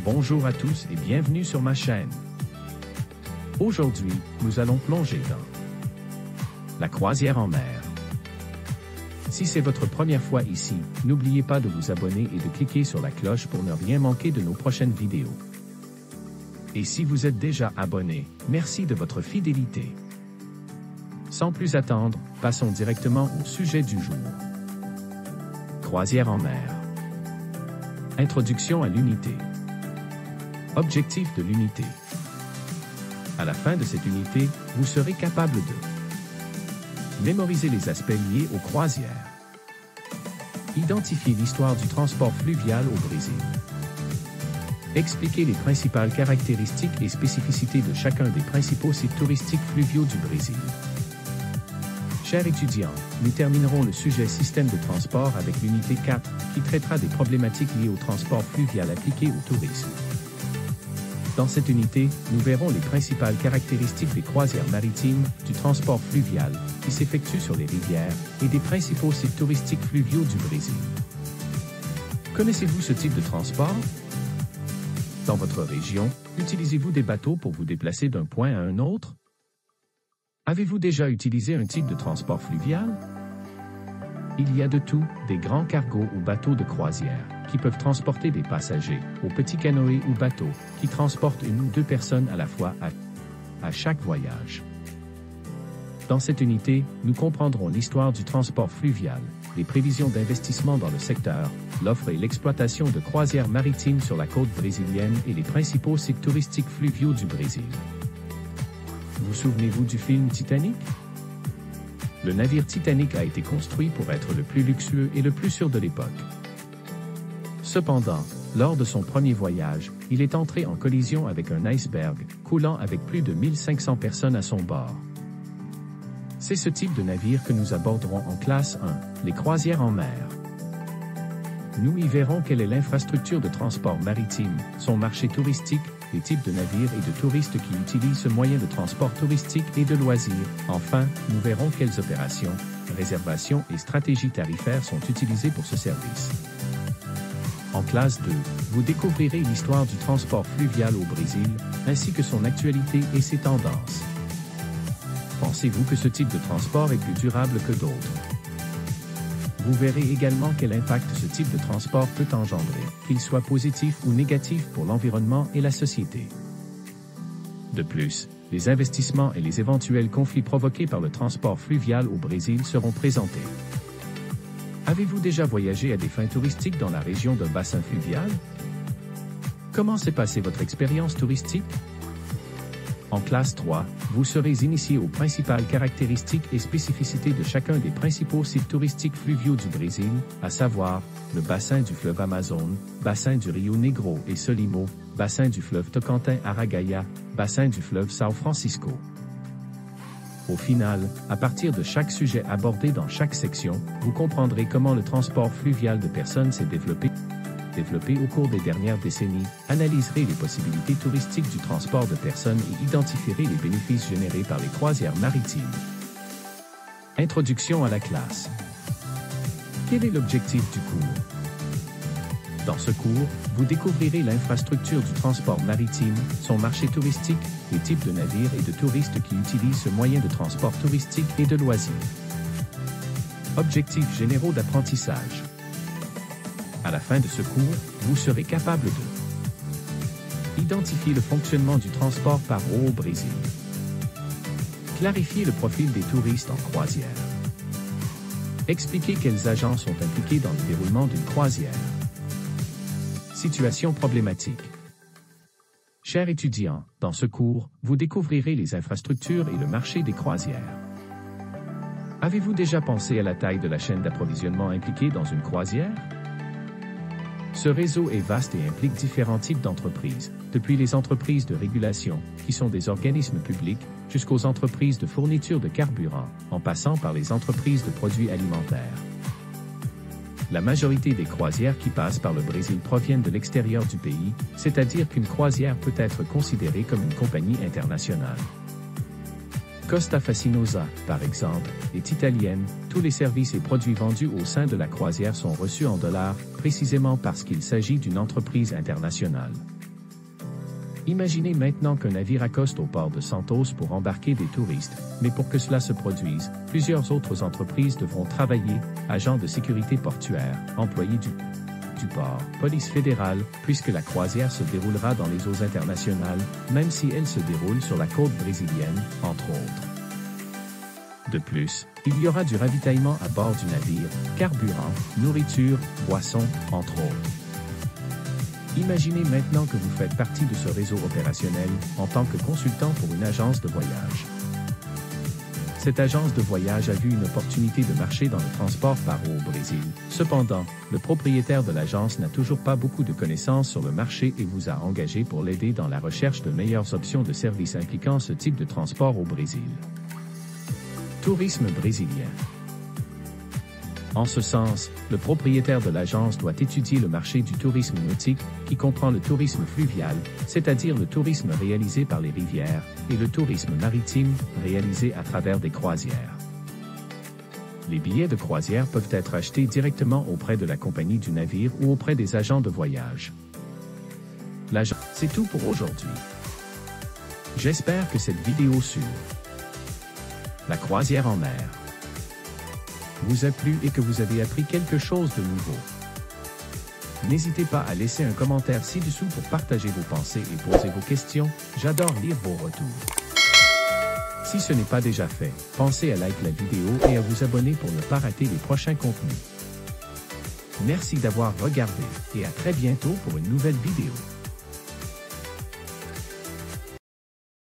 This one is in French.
Bonjour à tous et bienvenue sur ma chaîne. Aujourd'hui, nous allons plonger dans la croisière en mer. Si c'est votre première fois ici, n'oubliez pas de vous abonner et de cliquer sur la cloche pour ne rien manquer de nos prochaines vidéos. Et si vous êtes déjà abonné, merci de votre fidélité. Sans plus attendre, passons directement au sujet du jour. Croisière en mer. Introduction à l'unité. Objectif de l'unité. À la fin de cette unité, vous serez capable de mémoriser les aspects liés aux croisières. Identifier l'histoire du transport fluvial au Brésil. Expliquer les principales caractéristiques et spécificités de chacun des principaux sites touristiques fluviaux du Brésil. Chers étudiants, nous terminerons le sujet système de transport avec l'unité 4, qui traitera des problématiques liées au transport fluvial appliqué au tourisme. Dans cette unité, nous verrons les principales caractéristiques des croisières maritimes, du transport fluvial, qui s'effectue sur les rivières, et des principaux sites touristiques fluviaux du Brésil. Connaissez-vous ce type de transport? Dans votre région, utilisez-vous des bateaux pour vous déplacer d'un point à un autre? Avez-vous déjà utilisé un type de transport fluvial? Il y a de tout, des grands cargos ou bateaux de croisière, qui peuvent transporter des passagers, aux petits canoës ou bateaux, qui transportent une ou deux personnes à la fois à chaque voyage. Dans cette unité, nous comprendrons l'histoire du transport fluvial, les prévisions d'investissement dans le secteur, l'offre et l'exploitation de croisières maritimes sur la côte brésilienne et les principaux sites touristiques fluviaux du Brésil. Vous souvenez-vous du film Titanic? Le navire Titanic a été construit pour être le plus luxueux et le plus sûr de l'époque. Cependant, lors de son premier voyage, il est entré en collision avec un iceberg, coulant avec plus de 1500 personnes à son bord. C'est ce type de navire que nous aborderons en classe 1, les croisières en mer. Nous y verrons quelle est l'infrastructure de transport maritime, son marché touristique, les types de navires et de touristes qui utilisent ce moyen de transport touristique et de loisirs. Enfin, nous verrons quelles opérations, réservations et stratégies tarifaires sont utilisées pour ce service. En classe 2, vous découvrirez l'histoire du transport fluvial au Brésil, ainsi que son actualité et ses tendances. Pensez-vous que ce type de transport est plus durable que d'autres? Vous verrez également quel impact ce type de transport peut engendrer, qu'il soit positif ou négatif pour l'environnement et la société. De plus, les investissements et les éventuels conflits provoqués par le transport fluvial au Brésil seront présentés. Avez-vous déjà voyagé à des fins touristiques dans la région d'un bassin fluvial? Comment s'est passée votre expérience touristique? En classe 3, vous serez initié aux principales caractéristiques et spécificités de chacun des principaux sites touristiques fluviaux du Brésil, à savoir, le bassin du fleuve Amazon, bassin du Rio Negro et Solimo, bassin du fleuve Tocantins-Aragaia, bassin du fleuve São Francisco. Au final, à partir de chaque sujet abordé dans chaque section, vous comprendrez comment le transport fluvial de personnes s'est développé au cours des dernières décennies, analyserez les possibilités touristiques du transport de personnes et identifierez les bénéfices générés par les croisières maritimes. Introduction à la classe. Quel est l'objectif du cours? Dans ce cours, vous découvrirez l'infrastructure du transport maritime, son marché touristique, les types de navires et de touristes qui utilisent ce moyen de transport touristique et de loisirs. Objectifs généraux d'apprentissage. À la fin de ce cours, vous serez capable de identifier le fonctionnement du transport par eau au Brésil. Clarifier le profil des touristes en croisière. Expliquer quels agents sont impliqués dans le déroulement d'une croisière. Situation problématique. Chers étudiants, dans ce cours, vous découvrirez les infrastructures et le marché des croisières. Avez-vous déjà pensé à la taille de la chaîne d'approvisionnement impliquée dans une croisière? Ce réseau est vaste et implique différents types d'entreprises, depuis les entreprises de régulation, qui sont des organismes publics, jusqu'aux entreprises de fourniture de carburant, en passant par les entreprises de produits alimentaires. La majorité des croisières qui passent par le Brésil proviennent de l'extérieur du pays, c'est-à-dire qu'une croisière peut être considérée comme une compagnie internationale. Costa Fascinosa, par exemple, est italienne, tous les services et produits vendus au sein de la croisière sont reçus en dollars, précisément parce qu'il s'agit d'une entreprise internationale. Imaginez maintenant qu'un navire accoste au port de Santos pour embarquer des touristes, mais pour que cela se produise, plusieurs autres entreprises devront travailler, agents de sécurité portuaire, employés du port, police fédérale, puisque la croisière se déroulera dans les eaux internationales, même si elle se déroule sur la côte brésilienne, entre autres. De plus, il y aura du ravitaillement à bord du navire, carburant, nourriture, boissons, entre autres. Imaginez maintenant que vous faites partie de ce réseau opérationnel en tant que consultant pour une agence de voyage. Cette agence de voyage a vu une opportunité de marché dans le transport par eau au Brésil. Cependant, le propriétaire de l'agence n'a toujours pas beaucoup de connaissances sur le marché et vous a engagé pour l'aider dans la recherche de meilleures options de services impliquant ce type de transport au Brésil. Tourisme brésilien. En ce sens, le propriétaire de l'agence doit étudier le marché du tourisme nautique, qui comprend le tourisme fluvial, c'est-à-dire le tourisme réalisé par les rivières, et le tourisme maritime, réalisé à travers des croisières. Les billets de croisière peuvent être achetés directement auprès de la compagnie du navire ou auprès des agents de voyage. C'est tout pour aujourd'hui. J'espère que cette vidéo sur la croisière en mer vous a plu et que vous avez appris quelque chose de nouveau. N'hésitez pas à laisser un commentaire ci-dessous pour partager vos pensées et poser vos questions. J'adore lire vos retours. Si ce n'est pas déjà fait, pensez à liker la vidéo et à vous abonner pour ne pas rater les prochains contenus. Merci d'avoir regardé et à très bientôt pour une nouvelle vidéo.